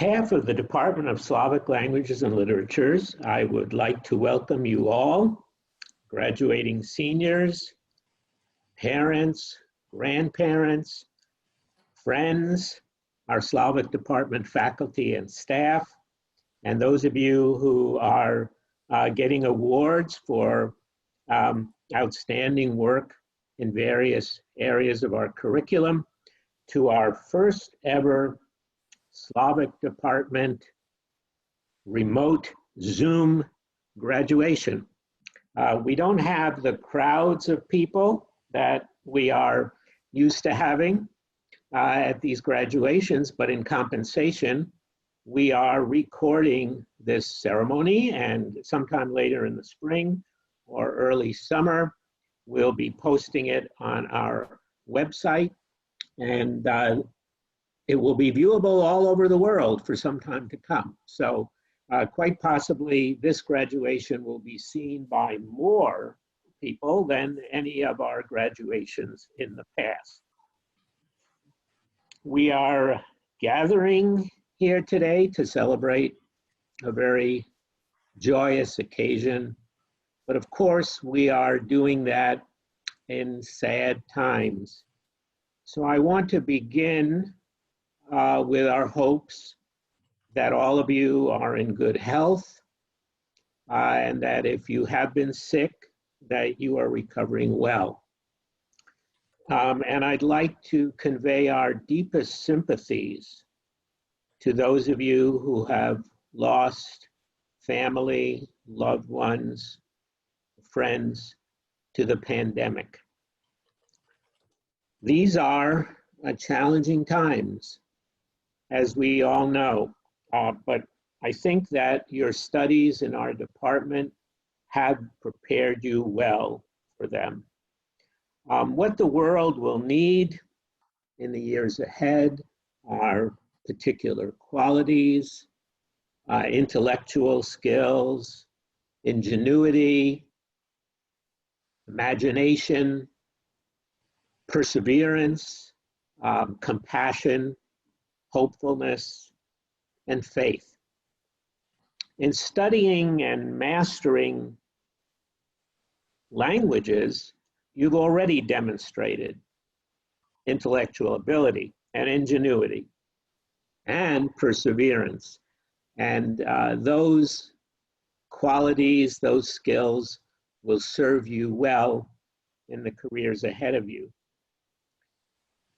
behalf of the Department of Slavic Languages and Literatures, I would like to welcome you all, graduating seniors, parents, grandparents, friends, our Slavic department faculty and staff, and those of you who are getting awards for outstanding work in various areas of our curriculum, to our first ever Slavic department remote Zoom graduation. We don't have the crowds of people that we are used to having at these graduations, but in compensation, we are recording this ceremony, and sometime later in the spring or early summer, we'll be posting it on our website, and it will be viewable all over the world for some time to come. So quite possibly this graduation will be seen by more people than any of our graduations in the past. We are gathering here today to celebrate a very joyous occasion, but of course we are doing that in sad times. So I want to begin with our hopes that all of you are in good health, and that if you have been sick, that you are recovering well. And I'd like to convey our deepest sympathies to those of you who have lost family, loved ones, friends to the pandemic. These are challenging times, as we all know, but I think that your studies in our department have prepared you well for them. What the world will need in the years ahead are particular qualities, intellectual skills, ingenuity, imagination, perseverance, compassion, hopefulness, and faith. In studying and mastering languages, you've already demonstrated intellectual ability and ingenuity and perseverance. And those qualities, those skills will serve you well in the careers ahead of you.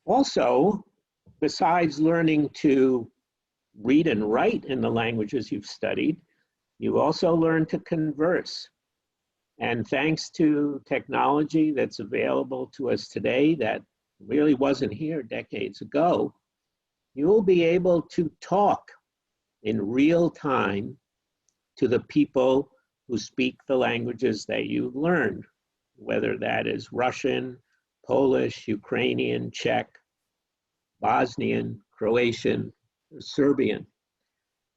Also, besides learning to read and write in the languages you've studied, you also learn to converse. And thanks to technology that's available to us today that really wasn't here decades ago, you will be able to talk in real time to the people who speak the languages that you've learned, whether that is Russian, Polish, Ukrainian, Czech, Bosnian, Croatian, or Serbian.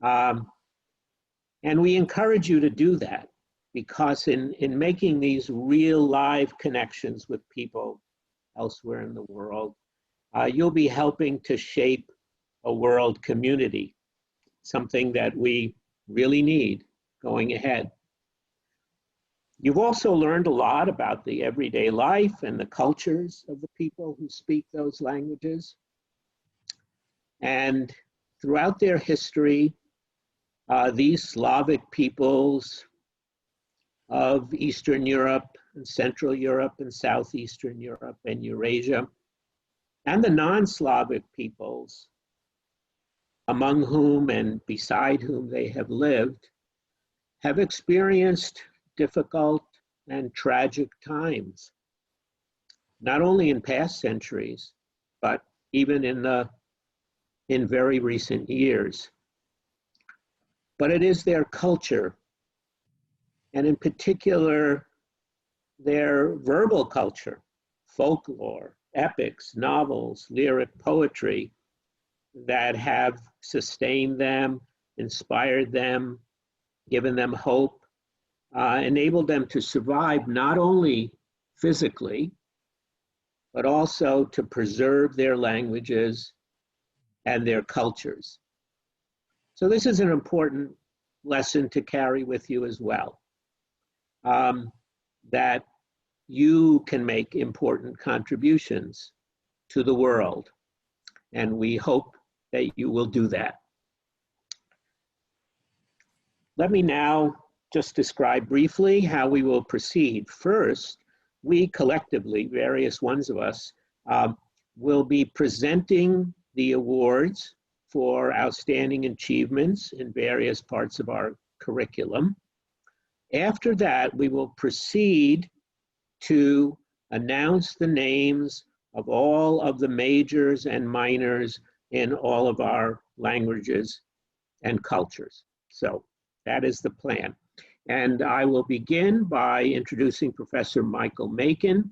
And we encourage you to do that, because in making these real live connections with people elsewhere in the world, you'll be helping to shape a world community, something that we really need going ahead. You've also learned a lot about the everyday life and the cultures of the people who speak those languages. And throughout their history, these Slavic peoples of Eastern Europe and Central Europe and Southeastern Europe and Eurasia, and the non-Slavic peoples among whom and beside whom they have lived, have experienced difficult and tragic times, not only in past centuries, but even in very recent years. But it is their culture, and in particular, their verbal culture, folklore, epics, novels, lyric poetry, that have sustained them, inspired them, given them hope, enabled them to survive not only physically, but also to preserve their languages and their cultures. So this is an important lesson to carry with you as well, that you can make important contributions to the world, and we hope that you will do that. Let me now just describe briefly how we will proceed. First, we collectively, various ones of us, will be presenting the awards for outstanding achievements in various parts of our curriculum. After that, we will proceed to announce the names of all of the majors and minors in all of our languages and cultures. So that is the plan. And I will begin by introducing Professor Michael Macon,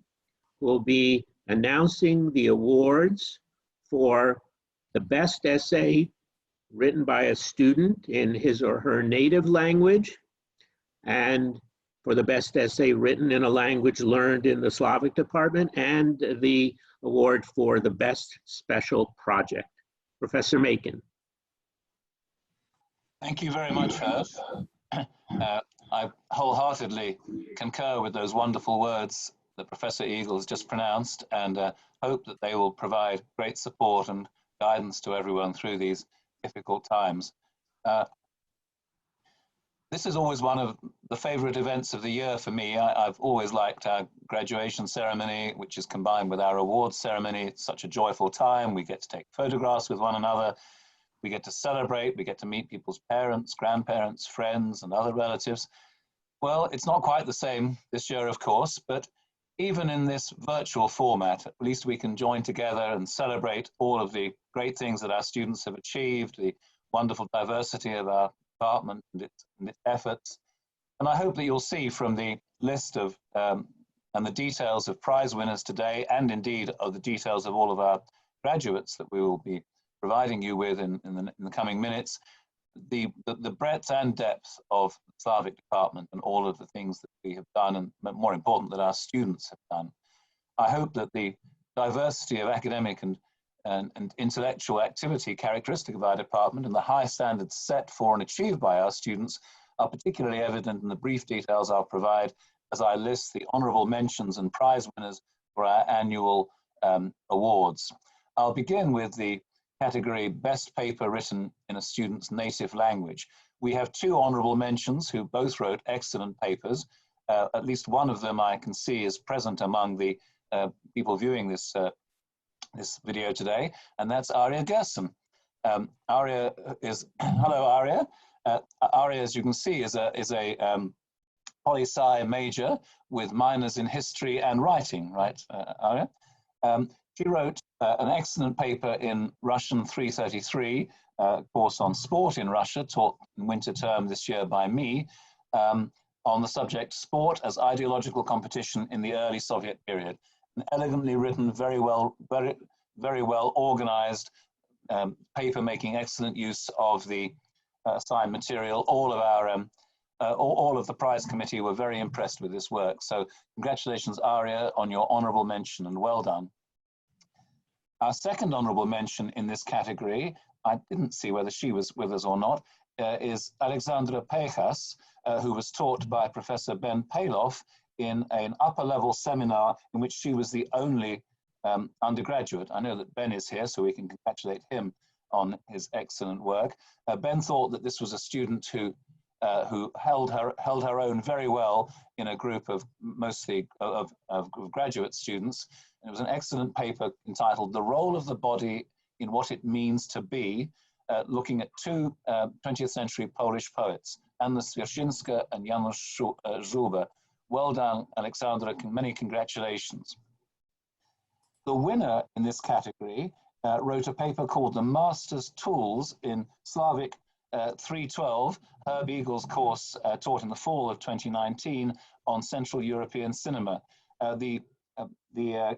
who will be announcing the awards for the best essay written by a student in his or her native language, and for the best essay written in a language learned in the Slavic department, and the award for the best special project. Professor Macon. Thank you very much, Herb. I wholeheartedly concur with those wonderful words that Professor Eagles just pronounced, and hope that they will provide great support and guidance to everyone through these difficult times. This is always one of the favorite events of the year for me. I've always liked our graduation ceremony, which is combined with our awards ceremony. It's such a joyful time. We get to take photographs with one another. We get to celebrate. We get to meet people's parents, grandparents, friends, and other relatives. Well, it's not quite the same this year, of course, but even in this virtual format, at least we can join together and celebrate all of the great things that our students have achieved, the wonderful diversity of our department and its efforts. And I hope that you'll see from the list of and the details of prize winners today, and indeed of the details of all of our graduates that we will be providing you with in the coming minutes, the breadth and depth of the Slavic department and all of the things that we have done, and more important, that our students have done. I hope that the diversity of academic and intellectual activity characteristic of our department and the high standards set for and achieved by our students are particularly evident in the brief details I'll provide as I list the honorable mentions and prize winners for our annual awards. I'll begin with the category Best Paper Written in a Student's Native Language. We have two honorable mentions who both wrote excellent papers. At least one of them I can see is present among the people viewing this this video today, and that's Aria Gerson. Aria is, hello Aria. Aria, as you can see, is a poli-sci major with minors in history and writing, right, Aria? She wrote an excellent paper in Russian 333, course on sport in Russia, taught in winter term this year by me, on the subject sport as ideological competition in the early Soviet period. An elegantly written, very well organized paper making excellent use of the assigned material. All of the prize committee were very impressed with this work. So congratulations, Aria, on your honorable mention, and well done. Our second honorable mention in this category, I didn't see whether she was with us or not, is Alexandra Pejas, who was taught by Professor Ben Palov in an upper level seminar in which she was the only undergraduate. I know that Ben is here, so we can congratulate him on his excellent work. Ben thought that this was a student who held her own very well in a group of mostly of graduate students. And it was an excellent paper entitled "The Role of the Body in What It Means to Be," looking at two 20th century Polish poets, Anna Swierczynska and Janusz Żuba. Well done, Alexandra, many congratulations. The winner in this category wrote a paper called "The Master's Tools in Slavic 312, Herb Eagle's course taught in the fall of 2019 on Central European cinema." The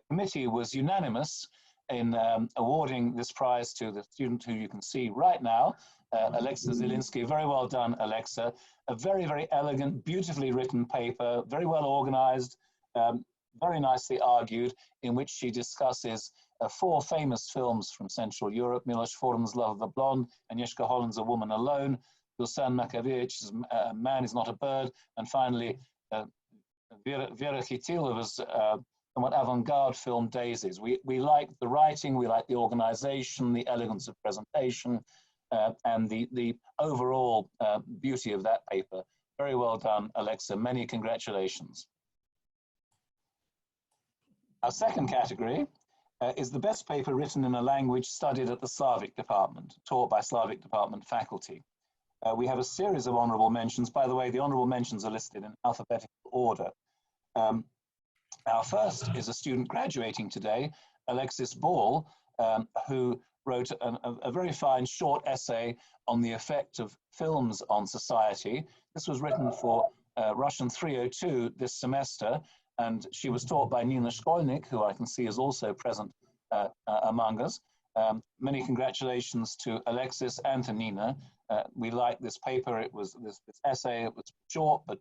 committee was unanimous in awarding this prize to the student who you can see right now, Alexa Zielinski. Very well done, Alexa. A very, very elegant, beautifully written paper, very well organized, very nicely argued, in which she discusses 4 famous films from Central Europe: Miloš Forman's Love of the Blonde, Agnieszka Holland's A Woman Alone, Dusan Makavich's Man is Not a Bird, and finally Vera Chytilova's somewhat avant-garde film Daisies. We like the writing, we like the organization, the elegance of presentation, and the overall beauty of that paper. Very well done, Alexa. Many congratulations. Our second category is the best paper written in a language studied at the Slavic department, taught by Slavic department faculty. We have a series of honorable mentions. By the way, the honorable mentions are listed in alphabetical order. Our first is a student graduating today, Alexis Ball, who wrote a very fine short essay on the effect of films on society. This was written for Russian 302 this semester, and she was taught by Nina Shkolnik, who I can see is also present among us. Many congratulations to Alexis and to Nina. We liked this paper. It was this essay. It was short, but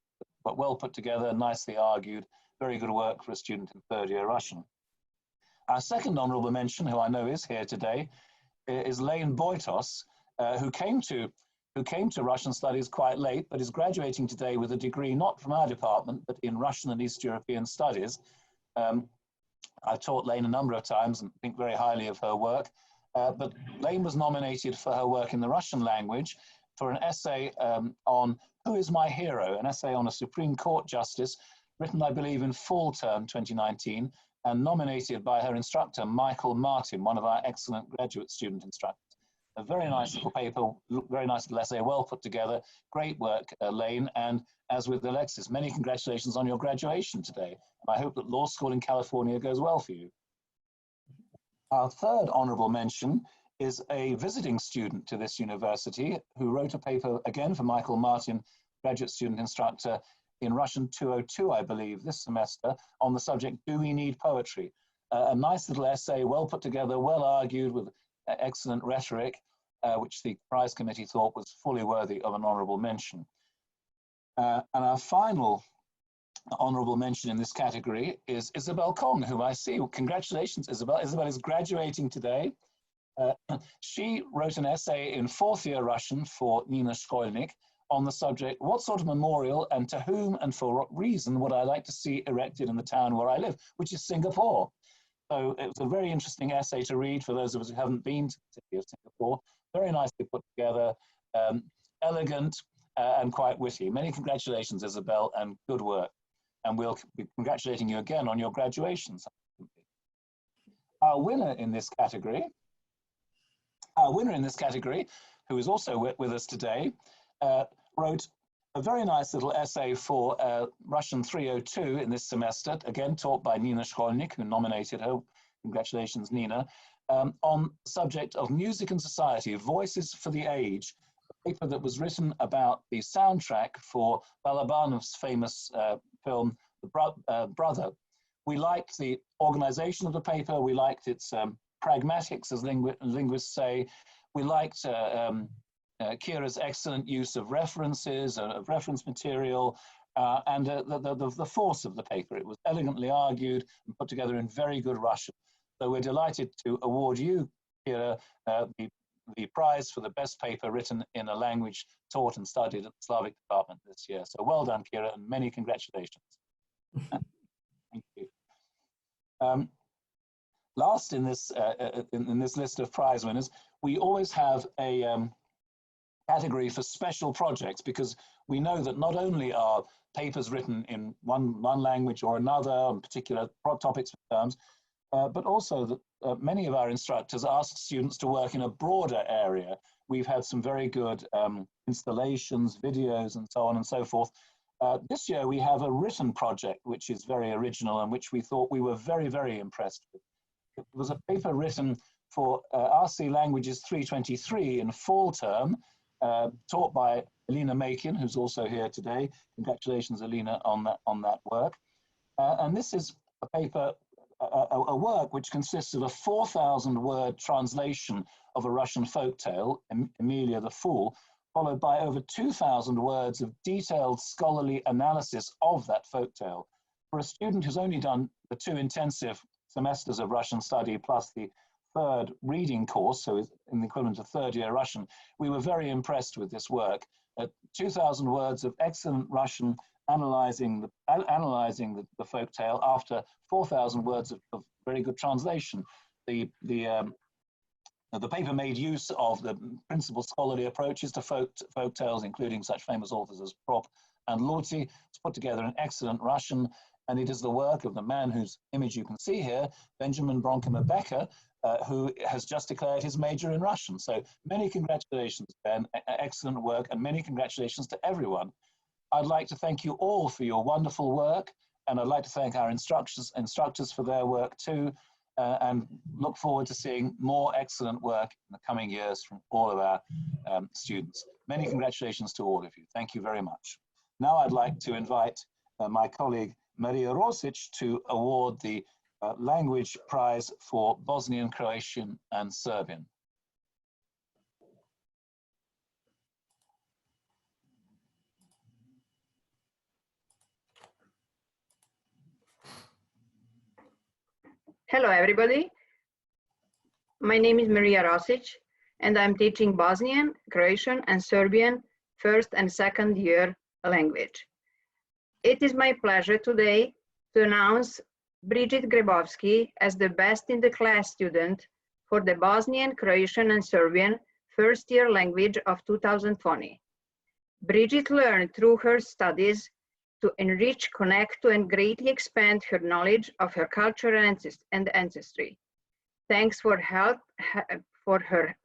well put together, nicely argued. Very good work for a student in third year Russian. Our second honorable mention, who I know is here today, is Lane Boitos, who came to Russian studies quite late, but is graduating today with a degree not from our department, but in Russian and East European studies. I've taught Lane a number of times and think very highly of her work, but Lane was nominated for her work in the Russian language for an essay on Who is My Hero, an essay on a Supreme Court justice, written, I believe, in fall term 2019, and nominated by her instructor, Michael Martin, one of our excellent graduate student instructors. A very nice little paper, very nice little essay, well put together. Great work, Lane. And as with Alexis, many congratulations on your graduation today. And I hope that law school in California goes well for you. Our third honorable mention is a visiting student to this university who wrote a paper, again for Michael Martin, graduate student instructor, in Russian 202, I believe, this semester, on the subject, Do We Need Poetry? A nice little essay, well put together, well argued, with excellent rhetoric, which the prize committee thought was fully worthy of an honorable mention. And our final honorable mention in this category is Isabel Kong, who I see. Congratulations, Isabel. Isabel is graduating today. She wrote an essay in fourth year Russian for Nina Shkolnik on the subject, what sort of memorial and to whom and for what reason would I like to see erected in the town where I live, which is Singapore. So it was a very interesting essay to read for those of us who haven't been to the city of Singapore. Very nicely put together, elegant and quite witty. Many congratulations, Isabel, and good work. And we'll be congratulating you again on your graduation. Our winner in this category, who is also with us today, wrote a very nice little essay for Russian 302 in this semester, again taught by Nina Shkolnik, who nominated her. Congratulations, Nina, on the subject of music and society, Voices for the Age, a paper that was written about the soundtrack for Balabanov's famous film, The Brother. We liked the organization of the paper, we liked its pragmatics, as linguists say, we liked Kira's excellent use of references, of reference material, and the force of the paper. It was elegantly argued and put together in very good Russian. So we're delighted to award you, Kira, the prize for the best paper written in a language taught and studied at the Slavic department this year. So well done, Kira, and many congratulations. Thank you. Last in this list of prize winners, we always have a category for special projects, because we know that not only are papers written in one language or another on particular topics and terms, but also that many of our instructors ask students to work in a broader area. We've had some very good installations, videos, and so on and so forth. This year we have a written project which is very original and which we thought we were very, very impressed with. It was a paper written for RC Languages 323 in fall term, taught by Elena Macon, who's also here today. Congratulations, Elena, on that work. And this is a paper, a work which consists of a 4,000-word translation of a Russian folktale, Emilia the Fool, followed by over 2,000 words of detailed scholarly analysis of that folktale. For a student who's only done the 2 intensive semesters of Russian study plus the third reading course, so in the equivalent of third year Russian, we were very impressed with this work. 2,000 words of excellent Russian analyzing the folk tale after 4,000 words of very good translation. The paper made use of the principal scholarly approaches to folk tales, including such famous authors as Prop and Lorty, to put together an excellent Russian, and it is the work of the man whose image you can see here, Benjamin Bronkimer-Becker, who has just declared his major in Russian. So many congratulations, Ben, excellent work, and many congratulations to everyone. I'd like to thank you all for your wonderful work, and I'd like to thank our instructors for their work too, and look forward to seeing more excellent work in the coming years from all of our students. Many congratulations to all of you. Thank you very much. Now I'd like to invite my colleague Maria Rosic to award the Language Prize for Bosnian, Croatian, and Serbian. Hello, everybody. My name is Maria Rosic, and I'm teaching Bosnian, Croatian, and Serbian first and second year language. It is my pleasure today to announce Bridget Grebovski as the best in the class student for the Bosnian, Croatian, and Serbian first year language of 2020. Bridget learned through her studies to enrich, connect to, and greatly expand her knowledge of her culture and ancestry. Thanks for her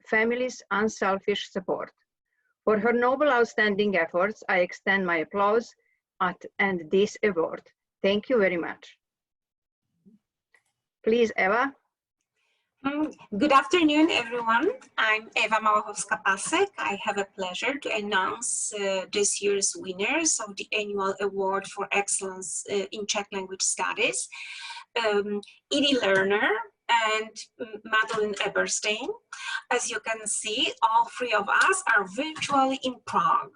family's unselfish support. For her noble, outstanding efforts, I extend my applause and this award. Thank you very much. Please, Eva. Good afternoon, everyone. I'm Eva Małachowska-Pasek. I have a pleasure to announce this year's winners of the annual award for excellence in Czech language studies, Edie Lerner and Madeline Eberstein. As you can see, all three of us are virtually in Prague.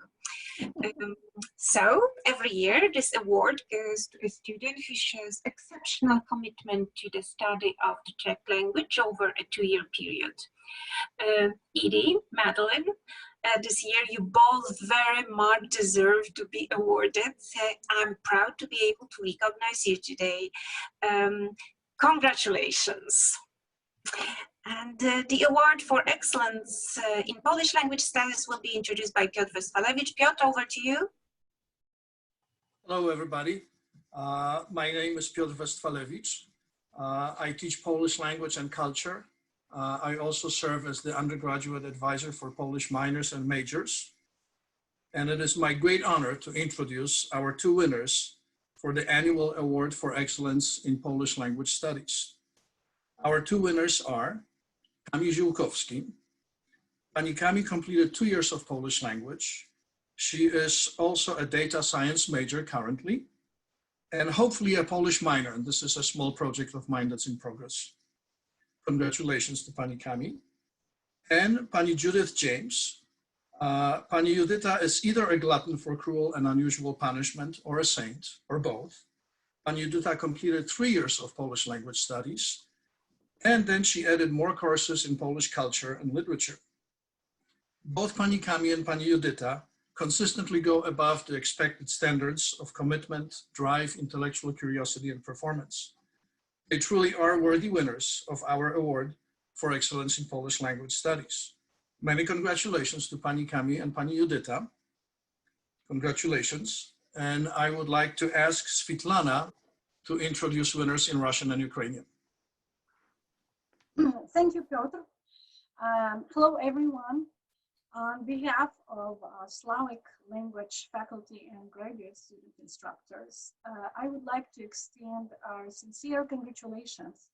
So every year this award goes to a student who shows exceptional commitment to the study of the Czech language over a 2-year period. Edie, Madeline, this year you both very much deserve to be awarded. I'm proud to be able to recognize you today. Congratulations. And the award for excellence in Polish language studies will be introduced by Piotr Westfalewicz. Piotr, over to you. Hello, everybody. My name is Piotr Westfalewicz. I teach Polish language and culture. I also serve as the undergraduate advisor for Polish minors and majors. And it is my great honor to introduce our 2 winners for the annual award for excellence in Polish language studies. Our 2 winners are Kami Ziółkowski. Pani Kami completed 2 years of Polish language. She is also a data science major currently, and hopefully a Polish minor. And this is a small project of mine that's in progress. Congratulations to Pani Kami. And Pani Judith James. Pani Judyta is either a glutton for cruel and unusual punishment or a saint, or both. Pani Judyta completed 3 years of Polish language studies, and then she added more courses in Polish culture and literature. Both Pani Kami and Pani Judyta consistently go above the expected standards of commitment, drive, intellectual curiosity, and performance. They truly are worthy winners of our award for excellence in Polish language studies. Many congratulations to Pani Kami and Pani Judyta. Congratulations. And I would like to ask Svitlana to introduce winners in Russian and Ukrainian. Thank you, Piotr. Hello, everyone. On behalf of Slavic language faculty and graduate student instructors, I would like to extend our sincere congratulations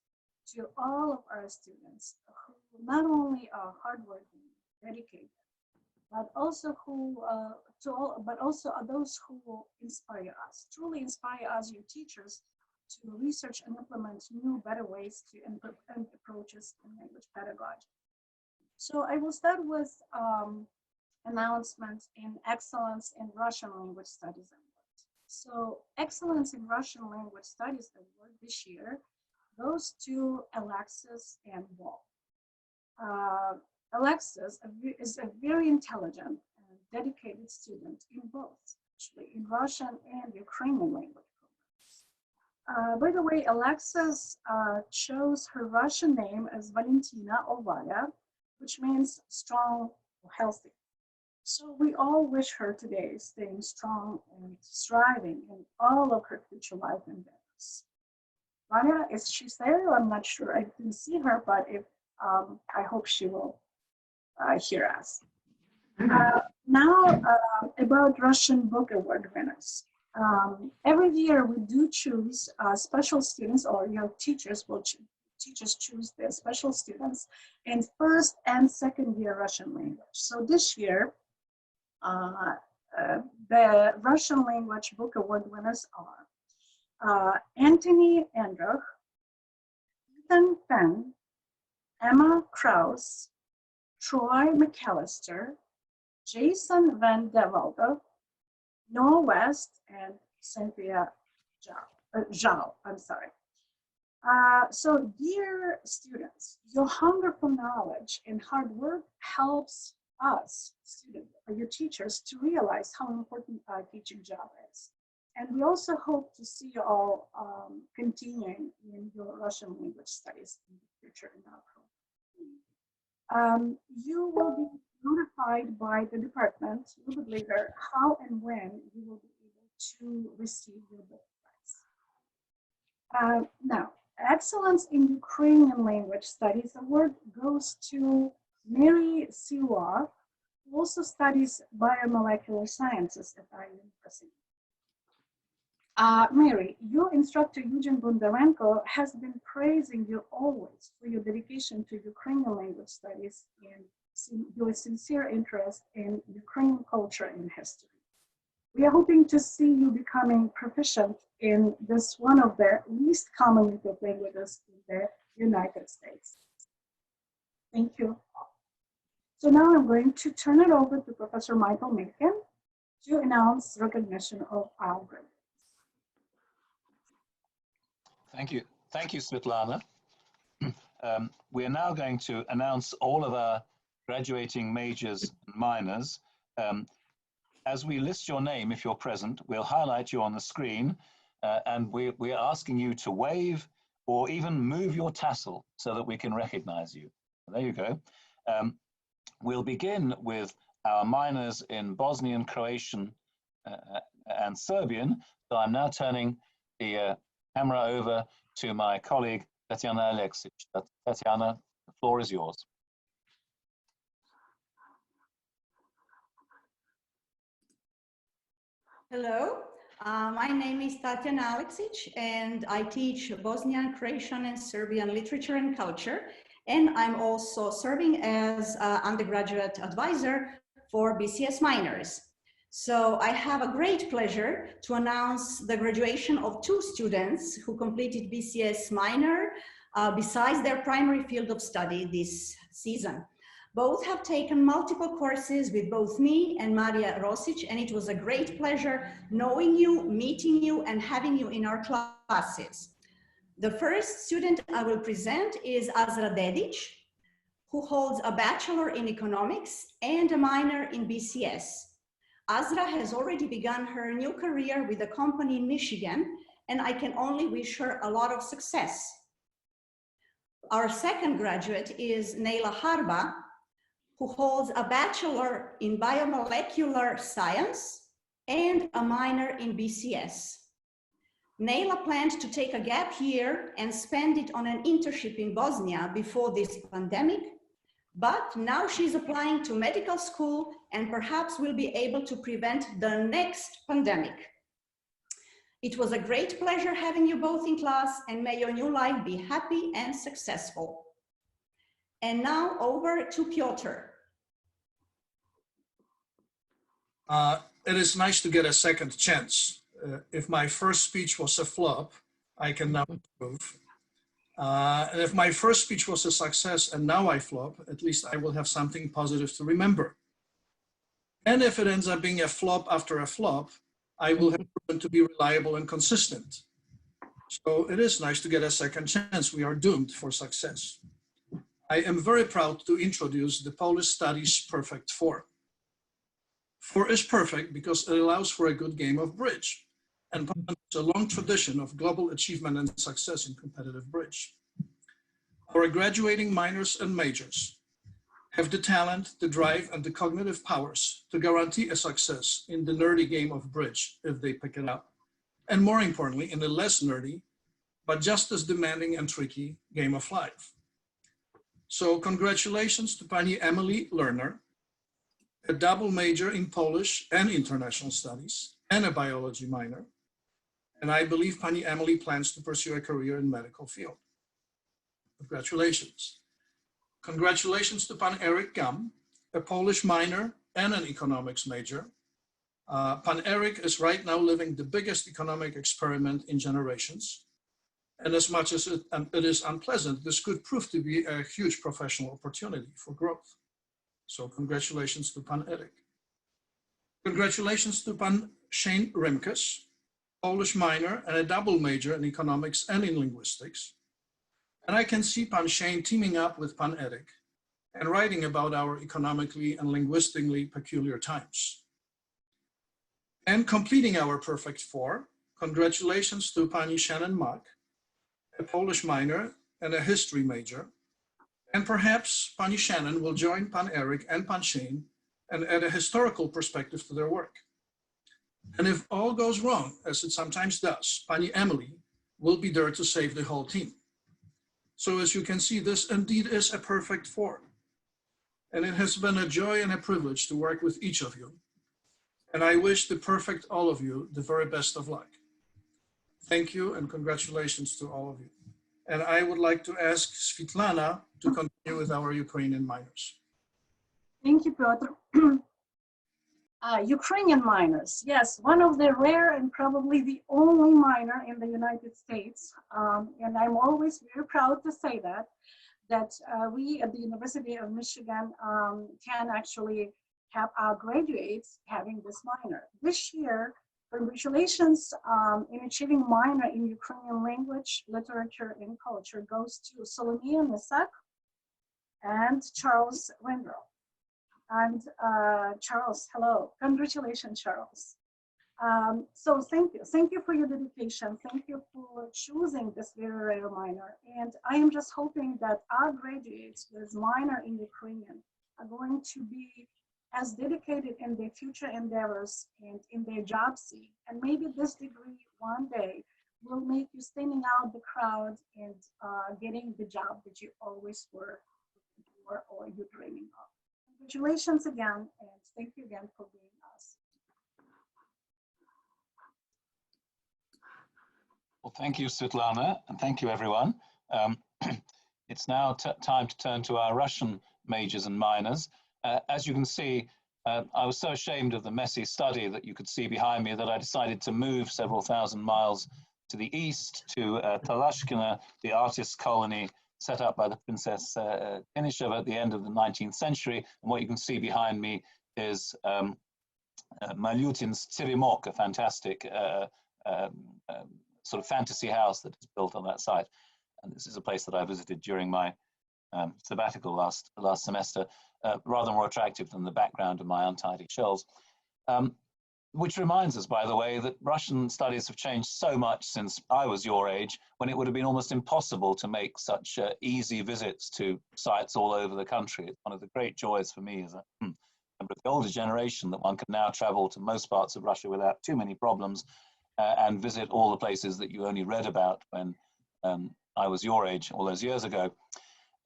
to all of our students who not only are hardworking, dedicated, but also those who inspire us, truly inspire us, your teachers, to research and implement new, better ways to and approaches in language pedagogy. So I will start with announcements in Excellence in Russian Language Studies Award. So Excellence in Russian Language Studies Award this year goes to Alexis and Wall. Alexis is a very intelligent and dedicated student in both, actually, in Russian and Ukrainian language programs. By the way, Alexis chose her Russian name as Valentina or Valia, which means strong or healthy. So we all wish her today staying strong and thriving in all of her future life endeavors. Valia, is she there? I'm not sure. I didn't see her, but if I hope she will hear us. Now about Russian Book Award winners. Every year we do choose special students, or your teachers will teachers choose their special students in first and second year Russian language. So this year, the Russian language book award winners are Anthony Andruch, Ethan Fenn, Emma Kraus, Troy McAllister, Jason Van de Walde, Noah West, and Cynthia Zhao. So dear students, your hunger for knowledge and hard work helps us, students, your teachers, to realize how important our teaching job is. And we also hope to see you all continuing in your Russian language studies in the future in our program. You will be notified by the department a little bit later how and when you will be able to receive your book prize. Now, Excellence in Ukrainian Language Studies Award goes to Mary Siwa, who also studies biomolecular sciences at our university. Mary, your instructor Eugene Bondarenko has been praising you always for your dedication to Ukrainian language studies and your sincere interest in Ukrainian culture and history. We are hoping to see you becoming proficient in this one of the least commonly taught languages in the United States. Thank you. So now I'm going to turn it over to Professor Michael Macon to announce recognition of our graduates. Thank you. Thank you, Svetlana. We are now going to announce all of our graduating majors and minors. As we list your name, if you're present, we'll highlight you on the screen, and we're asking you to wave or even move your tassel so that we can recognize you. There you go. We'll begin with our minors in Bosnian, Croatian, and Serbian. So I'm now turning the camera over to my colleague, Tatiana Alexic. Tatiana, the floor is yours. Hello, my name is Tatiana Alexic, and I teach Bosnian, Croatian, and Serbian literature and culture. And I'm also serving as undergraduate advisor for BCS minors. So I have a great pleasure to announce the graduation of 2 students who completed BCS minor besides their primary field of study this season. Both have taken multiple courses with both me and Maria Rosic, and it was a great pleasure knowing you, meeting you, and having you in our classes. The first student I will present is Azra Dedic, who holds a Bachelor in Economics and a minor in BCS. Azra has already begun her new career with a company in Michigan, and I can only wish her a lot of success. Our second graduate is Nella Harman, who holds a Bachelor in Biomolecular Science and a minor in BCS. Nella planned to take a gap year and spend it on an internship in Bosnia before this pandemic, but now she's applying to medical school and perhaps will be able to prevent the next pandemic. It was a great pleasure having you both in class, and may your new life be happy and successful. And now over to Piotr. It is nice to get a second chance. If my first speech was a flop, I can now improve. And if my first speech was a success and now I flop, at least I will have something positive to remember. And if it ends up being a flop after a flop, I will have proven to be reliable and consistent. So it is nice to get a second chance. We are doomed for success. I am very proud to introduce the Polish Studies Perfect Four. Four is perfect because it allows for a good game of bridge, and Poland has a long tradition of global achievement and success in competitive bridge. Our graduating minors and majors have the talent, the drive, and the cognitive powers to guarantee a success in the nerdy game of bridge if they pick it up, and more importantly, in the less nerdy, but just as demanding and tricky game of life. So congratulations to Pani Emily Lerner, a double major in Polish and international studies, and a biology minor. And I believe Pani Emily plans to pursue a career in medical field. Congratulations. Congratulations to Pan Eric Gum, a Polish minor and an economics major. Pan Eric is right now living the biggest economic experiment in generations. And as much as it is unpleasant, this could prove to be a huge professional opportunity for growth. So congratulations to Pan Eric. Congratulations to Pan Shane Rimkus, Polish minor and a double major in economics and in linguistics. And I can see Pan Shane teaming up with Pan Eric and writing about our economically and linguistically peculiar times. And completing our perfect four, congratulations to Pani Shannon Mack, a Polish minor and a history major. And perhaps Pani Shannon will join Pan Eric and Pan Shane and add a historical perspective to their work. And if all goes wrong, as it sometimes does, Pani Emily will be there to save the whole team. So as you can see, this indeed is a perfect four. And it has been a joy and a privilege to work with each of you. And I wish the perfect all of you the very best of luck. Thank you and congratulations to all of you. And I would like to ask Svitlana to continue with our Ukrainian minors. Thank you, Piotr. Ukrainian minors, yes, one of the rare and probably the only minor in the United States. And I'm always very proud to say that we at the University of Michigan can actually have our graduates having this minor. This year, congratulations in achieving minor in Ukrainian language, literature, and culture goes to Solomia Misak and Charles Wendell. And Charles, hello. Congratulations, Charles. So thank you for your dedication. Thank you for choosing this very rare minor. And I am just hoping that our graduates with minor in Ukrainian are going to be as dedicated in their future endeavors and in their job scene. And maybe this degree one day will make you standing out the crowd and getting the job that you always were for or you're dreaming of. Congratulations again, and thank you again for being us. Well, thank you, Svetlana, and thank you, everyone. It's now time to turn to our Russian majors and minors. As you can see, I was so ashamed of the messy study that you could see behind me that I decided to move several thousand miles to the east to Talashkina, the artist colony set up by the Princess Kenisheva at the end of the 19th century. And what you can see behind me is Malyutin's Teремok, a fantastic sort of fantasy house that is built on that site. And this is a place that I visited during my sabbatical last semester, rather more attractive than the background of my untidy shelves. Which reminds us, by the way, that Russian studies have changed so much since I was your age, when it would have been almost impossible to make such easy visits to sites all over the country. It's one of the great joys for me as a member of the older generation that one can now travel to most parts of Russia without too many problems and visit all the places that you only read about when I was your age all those years ago.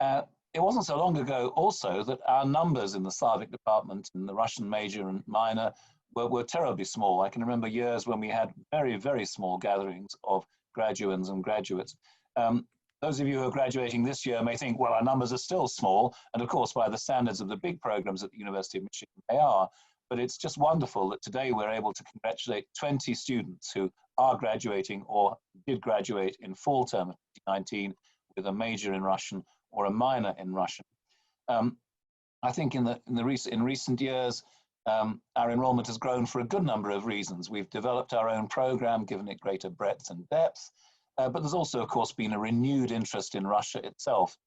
It wasn't so long ago also that our numbers in the Slavic department in the Russian major and minor were terribly small. I can remember years when we had very, very small gatherings of graduands and graduates. Those of you who are graduating this year may think, well, our numbers are still small. And of course, by the standards of the big programs at the University of Michigan, they are. But it's just wonderful that today we're able to congratulate 20 students who are graduating or did graduate in fall term of 2019 with a major in Russian or a minor in Russian. I think in recent years, our enrollment has grown for a good number of reasons. We've developed our own program, given it greater breadth and depth. but there's also, of course, been a renewed interest in Russia itself.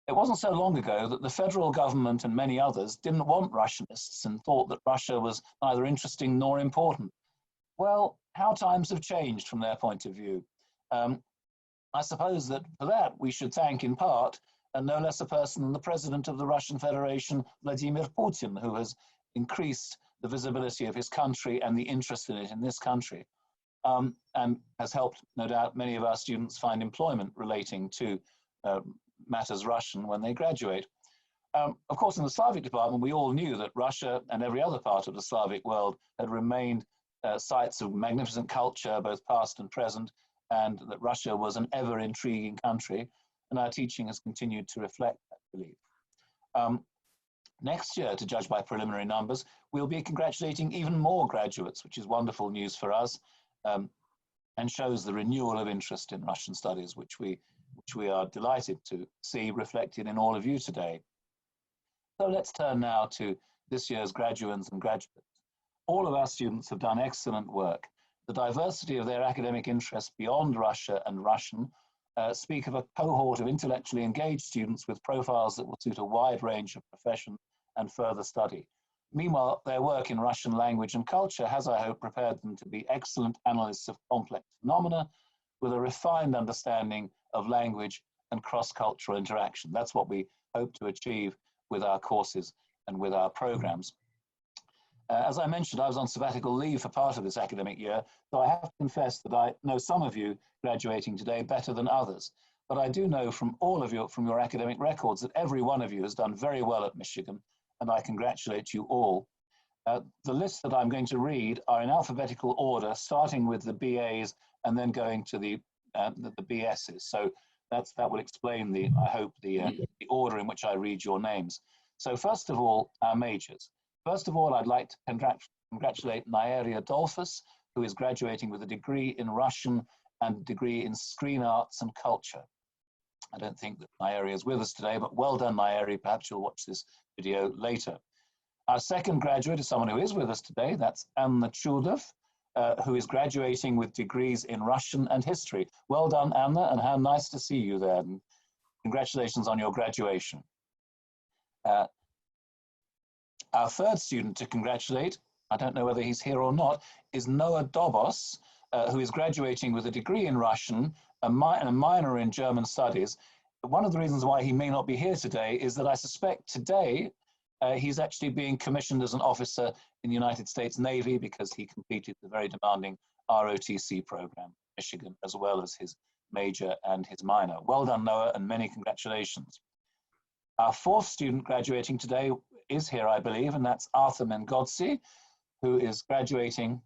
It wasn't so long ago that the federal government and many others didn't want Russianists and thought that Russia was neither interesting nor important. Well, how times have changed from their point of view. I suppose that for that we should thank in part no less a person than the President of the Russian Federation, Vladimir Putin, who has increased the visibility of his country and the interest in it in this country, and has helped, no doubt, many of our students find employment relating to matters Russian when they graduate. Of course, in the Slavic department, we all knew that Russia and every other part of the Slavic world had remained sites of magnificent culture, both past and present, and that Russia was an ever intriguing country, and our teaching has continued to reflect that belief. Next year, to judge by preliminary numbers, we'll be congratulating even more graduates, which is wonderful news for us, and shows the renewal of interest in Russian studies, which we are delighted to see reflected in all of you today. So let's turn now to this year's graduands and graduates. All of our students have done excellent work. The diversity of their academic interests beyond Russia and Russian speak of a cohort of intellectually engaged students with profiles that will suit a wide range of profession and further study. Meanwhile, their work in Russian language and culture has, I hope, prepared them to be excellent analysts of complex phenomena with a refined understanding of language and cross-cultural interaction. That's what we hope to achieve with our courses and with our programs. As I mentioned, I was on sabbatical leave for part of this academic year, so I have to confess that I know some of you graduating today better than others. But I do know from all of you, from your academic records, that every one of you has done very well at Michigan, and I congratulate you all. The lists that I'm going to read are in alphabetical order, starting with the BAs and then going to the BSs. So that will explain I hope, the order in which I read your names. So first of all, our majors. First of all, I'd like to congratulate Naeria Dolphus, who is graduating with a degree in Russian and a degree in screen arts and culture. I don't think that Naeria is with us today, but well done, Naeria. Perhaps you'll watch this video later. Our second graduate is someone who is with us today. That's Anna Chudov, who is graduating with degrees in Russian and history. Well done, Anna, and how nice to see you there. And congratulations on your graduation. Our third student to congratulate, I don't know whether he's here or not, is Noah Dobos, who is graduating with a degree in Russian and a minor in German studies. One of the reasons why he may not be here today is that I suspect today he's actually being commissioned as an officer in the United States Navy because he completed the very demanding ROTC program, Michigan, as well as his major and his minor. Well done, Noah, and many congratulations. Our fourth student graduating today is here, I believe, and that's Arthur Mengodzi, who is graduating.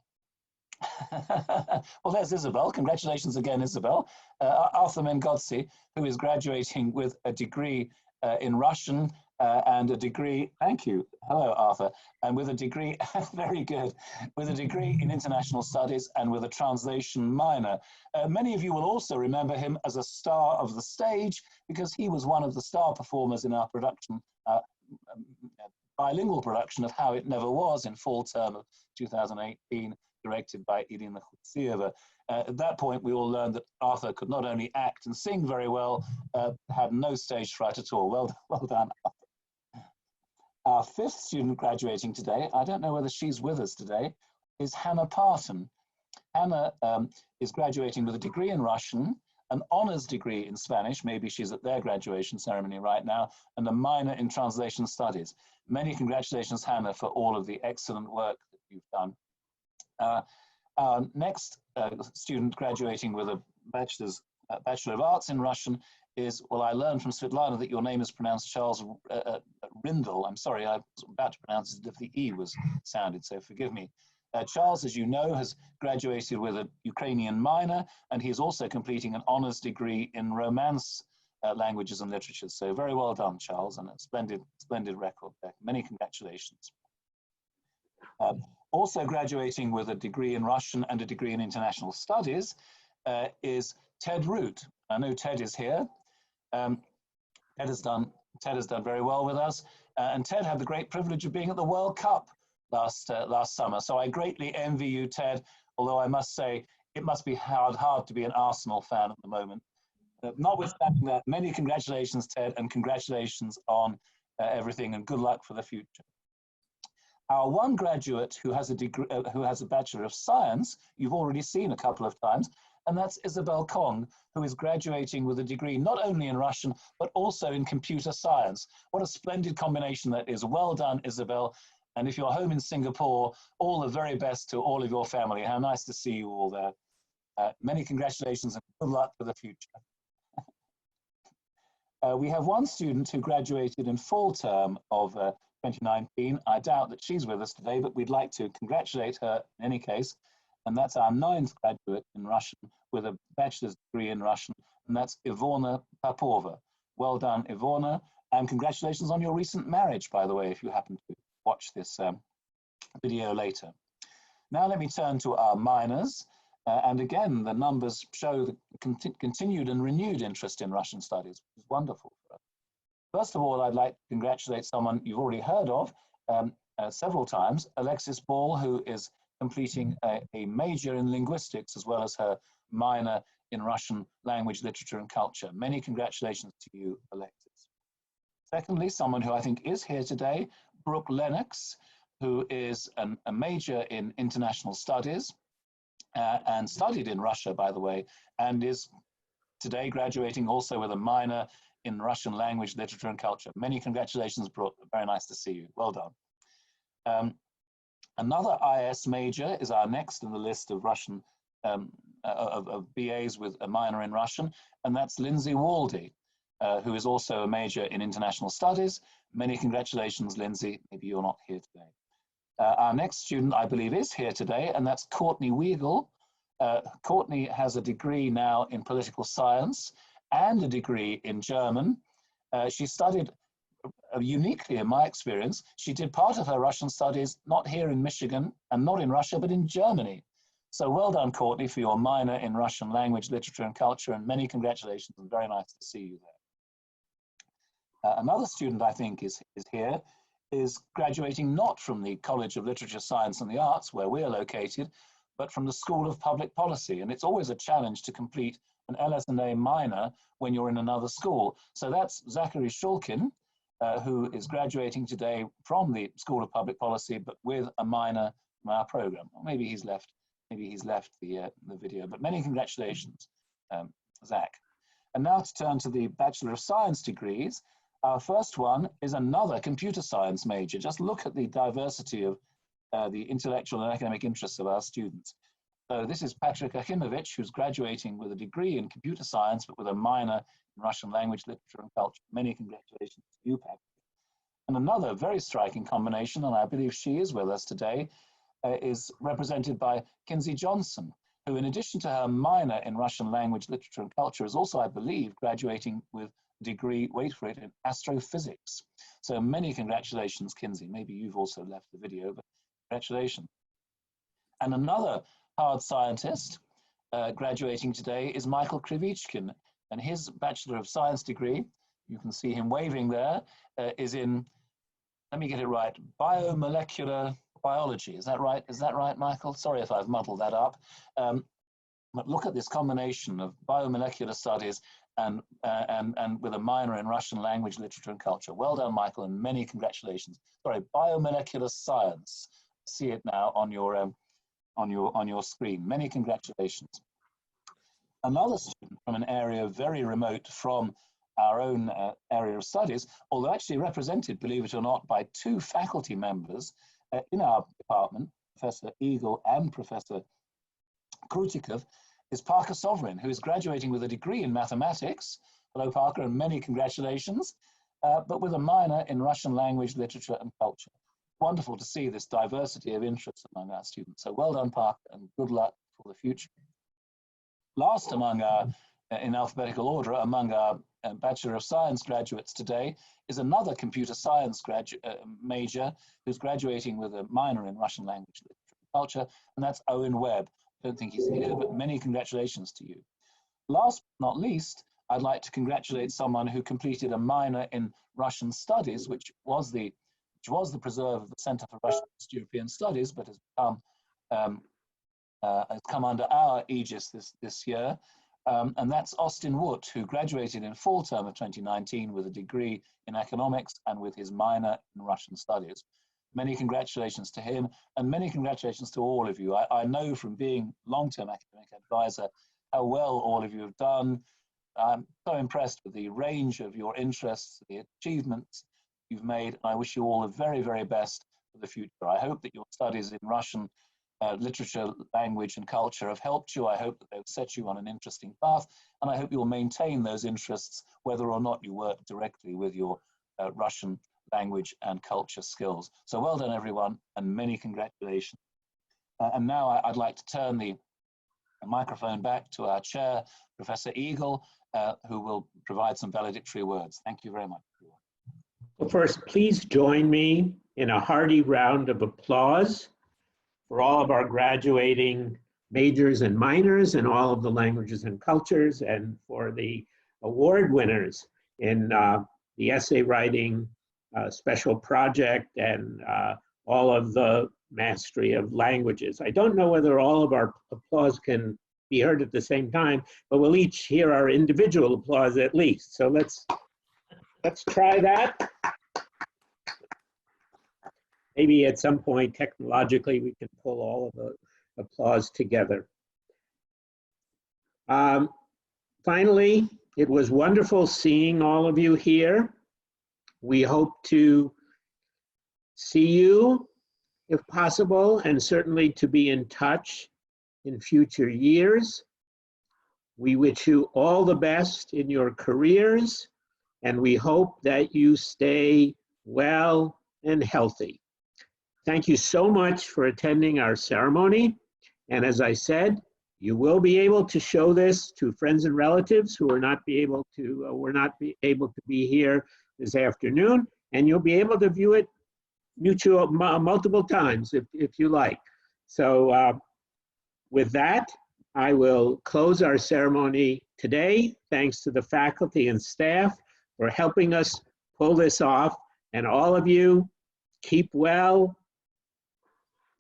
Well, there's Isabel. Congratulations again, Isabel. Arthur Mengodzi, who is graduating with a degree in Russian and a degree, thank you, hello Arthur, and with a degree, very good, with a degree in international studies and with a translation minor. Many of you will also remember him as a star of the stage because he was one of the star performers in our production, bilingual production of How It Never Was in fall term of 2018, directed by Irina Khutsieva. At that point, we all learned that Arthur could not only act and sing very well, had no stage fright at all. Well done, Arthur. Our fifth student graduating today, I don't know whether she's with us today, is Hannah Parton. Hannah is graduating with a degree in Russian, an honors degree in Spanish, maybe she's at their graduation ceremony right now, and a minor in translation studies. Many congratulations, Hannah, for all of the excellent work that you've done. Our next student graduating with a Bachelor of Arts in Russian is, well, I learned from Svetlana that your name is pronounced Charles Rindel. I'm sorry, I was about to pronounce it if the E was sounded, so forgive me. Charles, as you know, has graduated with a Ukrainian minor, and he is also completing an honors degree in Romance languages and literatures. So very well done, Charles, and a splendid record there. Many congratulations. Also graduating with a degree in Russian and a degree in international studies is Ted Root. I know Ted is here. Ted has done very well with us, and Ted had the great privilege of being at the World Cup last summer. So I greatly envy you, Ted, although I must say it must be hard to be an Arsenal fan at the moment. Notwithstanding that, many congratulations, Ted, and congratulations on everything, and good luck for the future. Our one graduate who has a degree, who has a Bachelor of Science, you've already seen a couple of times, and that's Isabel Kong, who is graduating with a degree not only in Russian, but also in computer science. What a splendid combination that is. Well done, Isabel. And if you're home in Singapore, all the very best to all of your family. How nice to see you all there. Many congratulations and good luck for the future. We have one student who graduated in fall term of 2019. I doubt that she's with us today, but we'd like to congratulate her in any case. And that's our 9th graduate in Russian with a bachelor's degree in Russian, and that's Ivona Popova. Well done, Ivona, and congratulations on your recent marriage, by the way, if you happen to watch this video later. Now let me turn to our minors. And again, the numbers show the continued and renewed interest in Russian studies, which is wonderful for us. First of all, I'd like to congratulate someone you've already heard of several times, Alexis Ball, who is completing a major in linguistics as well as her minor in Russian language, literature, and culture. Many congratulations to you, Alexis. Secondly, someone who I think is here today, Brooke Lennox, who is a major in international studies and studied in Russia, by the way, and is today graduating also with a minor in Russian language, literature, and culture. Many congratulations, Brooke. Very nice to see you. Well done. Another IS major is our next in the list of Russian, of BAs with a minor in Russian, and that's Lindsay Waldi, who is also a major in international studies. Many congratulations, Lindsay. Maybe you're not here today. Our next student, I believe, is here today, and that's Courtney Weigel. Courtney has a degree now in political science and a degree in German. She studied uniquely, in my experience, she did part of her Russian studies not here in Michigan and not in Russia, but in Germany. So well done, Courtney, for your minor in Russian language, literature, and culture, and many congratulations, and very nice to see you there. Another student I think is here, is graduating not from the College of Literature, Science and the Arts, where we're located, but from the School of Public Policy. And it's always a challenge to complete an LSA minor when you're in another school. So that's Zachary Shulkin, who is graduating today from the School of Public Policy, but with a minor in our program. Or maybe he's left the video, but many congratulations, Zach. And now to turn to the Bachelor of Science degrees. Our first one is another computer science major. Just look at the diversity of the intellectual and academic interests of our students. So this is Patrick Achimovich, who's graduating with a degree in computer science, but with a minor in Russian language, literature, and culture. Many congratulations to you, Patrick. And another very striking combination, and I believe she is with us today, is represented by Kinsey Johnson, who in addition to her minor in Russian language, literature, and culture, is also, I believe, graduating with a degree, wait for it, in astrophysics. So many congratulations, Kinsey. Maybe you've also left the video, but congratulations. And another hard scientist graduating today is Michael Krivichkin, and his Bachelor of Science degree, you can see him waving there, is in, let me get it right, biomolecular biology. Is that right? Is that right, Michael? Sorry if I've muddled that up. But look at this combination of biomolecular studies and with a minor in Russian language, literature, and culture. Well done, Michael, and many congratulations. Sorry, biomolecular science. See it now on your screen. Many congratulations. Another student from an area very remote from our own area of studies, although actually represented, believe it or not, by two faculty members in our department, Professor Eagle and Professor Krutikov, is Parker Sovereign, who is graduating with a degree in mathematics. Hello, Parker, and many congratulations, but with a minor in Russian language, literature, and culture. Wonderful to see this diversity of interests among our students. So well done, Parker, and good luck for the future. Last among our, in alphabetical order, among our Bachelor of Science graduates today is another computer science major who's graduating with a minor in Russian language, literature, and culture, and that's Owen Webb. I don't think he's here, but many congratulations to you. Last but not least, I'd like to congratulate someone who completed a minor in Russian studies, which was the preserve of the Center for Russian East European Studies, but has become has come under our aegis this year. And that's Austin Wood, who graduated in fall term of 2019 with a degree in economics and with his minor in Russian studies. Many congratulations to him, and many congratulations to all of you. I know from being long-term academic advisor how well all of you have done. I'm so impressed with the range of your interests, the achievements you've made. I wish you all the very, very best for the future. I hope that your studies in Russian literature, language, and culture have helped you. I hope that they've set you on an interesting path, and I hope you'll maintain those interests whether or not you work directly with your Russian language and culture skills. So well done, everyone, and many congratulations. And now I'd like to turn the microphone back to our chair, Professor Eagle, who will provide some valedictory words. Thank you very much. Well, first, please join me in a hearty round of applause for all of our graduating majors and minors in all of the languages and cultures, and for the award winners in the essay writing special project and all of the mastery of languages. I don't know whether all of our applause can be heard at the same time, but we'll each hear our individual applause at least. So let's try that. Maybe at some point technologically we can pull all of the applause together. Finally, it was wonderful seeing all of you here. We hope to see you if possible, and certainly to be in touch in future years. We wish you all the best in your careers, and we hope that you stay well and healthy. Thank you so much for attending our ceremony. And as I said, you will be able to show this to friends and relatives who were not able to be here this afternoon, and you'll be able to view it multiple times if you like. So with that, I will close our ceremony today. Thanks to the faculty and staff for helping us pull this off. And all of you, keep well,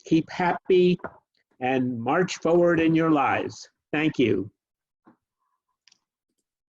keep happy, and march forward in your lives. Thank you.